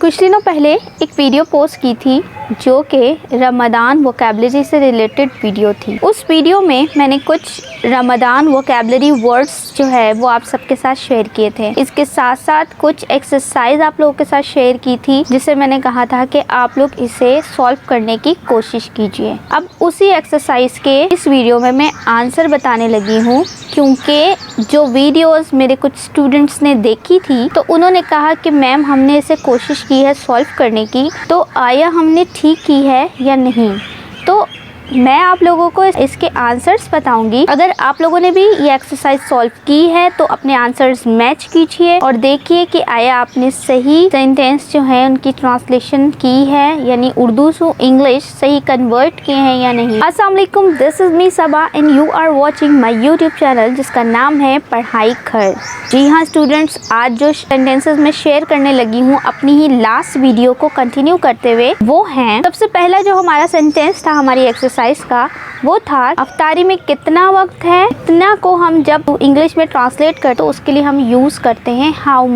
कुछ दिनों पहले एक वीडियो पोस्ट की थी जो कि रमज़ान वोकैबुलरी से रिलेटेड वीडियो थी। उस वीडियो में मैंने कुछ रमज़ान वोकैबुलरी वर्ड्स जो है वो आप सबके साथ शेयर किए थे। इसके साथ साथ कुछ एक्सरसाइज आप लोगों के साथ शेयर की थी जिसे मैंने कहा था कि आप लोग इसे सॉल्व करने की कोशिश कीजिए। अब उसी एक्सरसाइज के इस वीडियो में मैं आंसर बताने लगी हूँ, क्योंकि जो वीडियोस मेरे कुछ स्टूडेंट्स ने देखी थी तो उन्होंने कहा कि मैम हमने इसे कोशिश की है सॉल्व करने की, तो आया हमने ठीक की है या नहीं। तो मैं आप लोगों को इसके आंसर्स बताऊंगी। अगर आप लोगों ने भी ये एक्सरसाइज सॉल्व की है तो अपने आंसर्स मैच कीजिए और देखिए कि आया आपने सही सेंटेंस जो है उनकी ट्रांसलेशन की है, यानी उर्दू से इंग्लिश सही कन्वर्ट किए हैं या नहीं। अस्सलाम वालेकुम, this is me Saba and you are watching my YouTube channel जिसका नाम है पढ़ाई घर। जी हाँ स्टूडेंट्स, आज जो सेंटेंसेस मैं शेयर करने लगी हूँ अपनी ही लास्ट वीडियो को कंटिन्यू करते हुए, वो हैं सबसे पहला जो हमारा सेंटेंस था हमारी एक्सरसाइज का, वो था अफ्तारी में कितना वक्त है। इतना को हम जब इंग्लिश में ट्रांसलेट करते तो उसके लिए हम यूज करते हैं how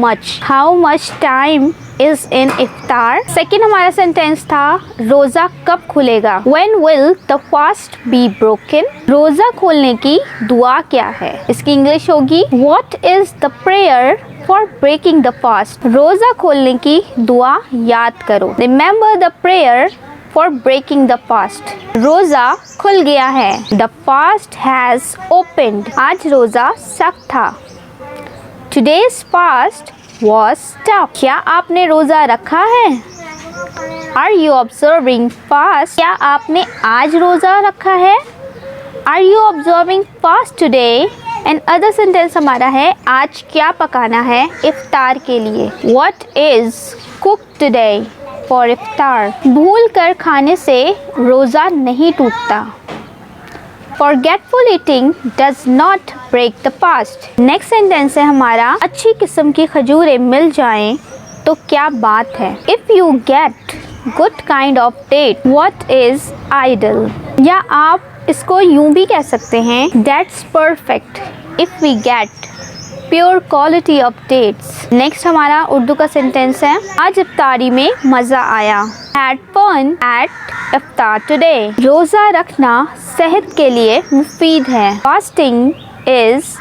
much time is in इफ्तार। सेकेंड हमारा सेंटेंस था रोजा कब खुलेगा, when will the fast be broken. रोजा खोलने की दुआ क्या है, इसकी इंग्लिश होगी what is the prayer for breaking the fast. रोजा खोलने की दुआ याद करो, remember the prayer for breaking the fast. रोजा खुल गया है, द फास्ट हैज ओपन्ड। आज रोजा सख्त था, टुडेज फास्ट वॉज टफ। क्या आपने रोजा रखा है, आर यू ऑब्जर्विंग फास्ट। क्या आपने आज रोजा रखा है, are you observing fast today. And other sentence हमारा है आज क्या पकाना है इफ्तार के लिए, what is cook today for इफ्तार। भूल कर खाने से रोज़ा नहीं टूटता, forgetful eating does not break the fast। Next sentence है हमारा अच्छी किस्म की खजूरें मिल जाएं तो क्या बात है, if you get good kind of date what is ideal। या आप इसको यूं भी कह सकते हैं that's perfect if we get pure quality of dates. Next हमारा उर्दू का सेंटेंस है आज इफ्तारी में मज़ा आया, हैड फन एट इफ्तार टुडे। रोज़ा रखना सेहत के लिए मुफीद है, fasting is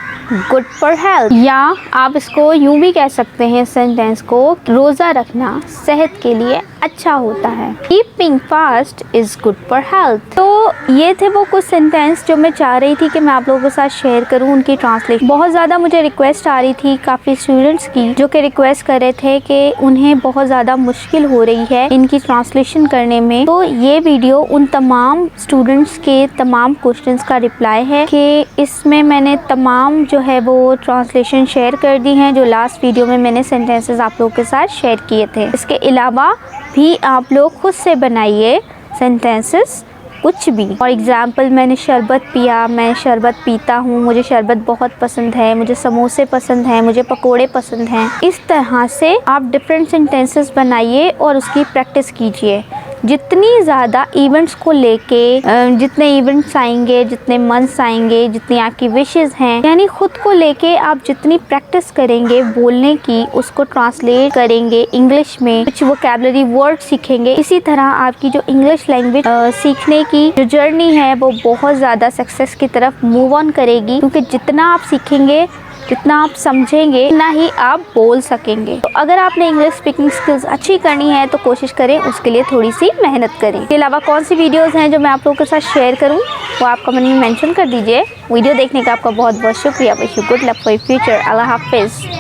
good for health. या आप इसको यूं भी कह सकते हैं सेंटेंस को रोज़ा रखना सेहत के लिए अच्छा होता है, keeping fast is good for health. तो ये थे वो कुछ सेंटेंस जो मैं चाह रही थी कि मैं आप लोगों के साथ शेयर करूं, उनकी ट्रांसलेशन। बहुत ज़्यादा मुझे रिक्वेस्ट आ रही थी काफ़ी स्टूडेंट्स की जो कि रिक्वेस्ट कर रहे थे कि उन्हें बहुत ज़्यादा मुश्किल हो रही है इनकी ट्रांसलेशन करने में। तो ये वीडियो उन तमाम स्टूडेंट्स के तमाम क्वेश्चंस का रिप्लाई है कि इसमें मैंने तमाम जो है वो ट्रांसलेशन शेयर कर दी हैं जो लास्ट वीडियो में मैंने सेंटेंसेस आप लोगों के साथ शेयर किए थे। इसके अलावा भी आप लोग खुद से बनाइए सेंटेंसेस कुछ भी। फॉर एग्ज़ाम्पल मैंने शरबत पिया, मैं शरबत पीता हूँ, मुझे शरबत बहुत पसंद है, मुझे समोसे पसंद हैं, मुझे पकोड़े पसंद हैं। इस तरह से आप डिफरेंट सेंटेंसेस बनाइए और उसकी प्रैक्टिस कीजिए। जितनी ज़्यादा इवेंट्स को लेके जितने इवेंट्स आएंगे, जितने मंथ्स आएंगे, जितनी आपकी विशेस हैं, यानी खुद को लेके आप जितनी प्रैक्टिस करेंगे बोलने की, उसको ट्रांसलेट करेंगे इंग्लिश में, कुछ वोकैबुलरी वर्ड सीखेंगे, इसी तरह आपकी जो इंग्लिश लैंग्वेज सीखने की जो जर्नी है वो बहुत ज़्यादा सक्सेस की तरफ मूव ऑन करेगी। क्योंकि जितना आप सीखेंगे, जितना आप समझेंगे, उतना ही आप बोल सकेंगे। तो अगर आपने इंग्लिश स्पीकिंग स्किल्स अच्छी करनी है तो कोशिश करें, उसके लिए थोड़ी सी मेहनत करें। इसके अलावा कौन सी वीडियोस हैं जो मैं आप लोगों के साथ शेयर करूं वो आप कमेंट में मेंशन कर दीजिए। वीडियो देखने का आपका बहुत बहुत शुक्रिया। Wish you good luck for future. अल्लाह हाफिज़।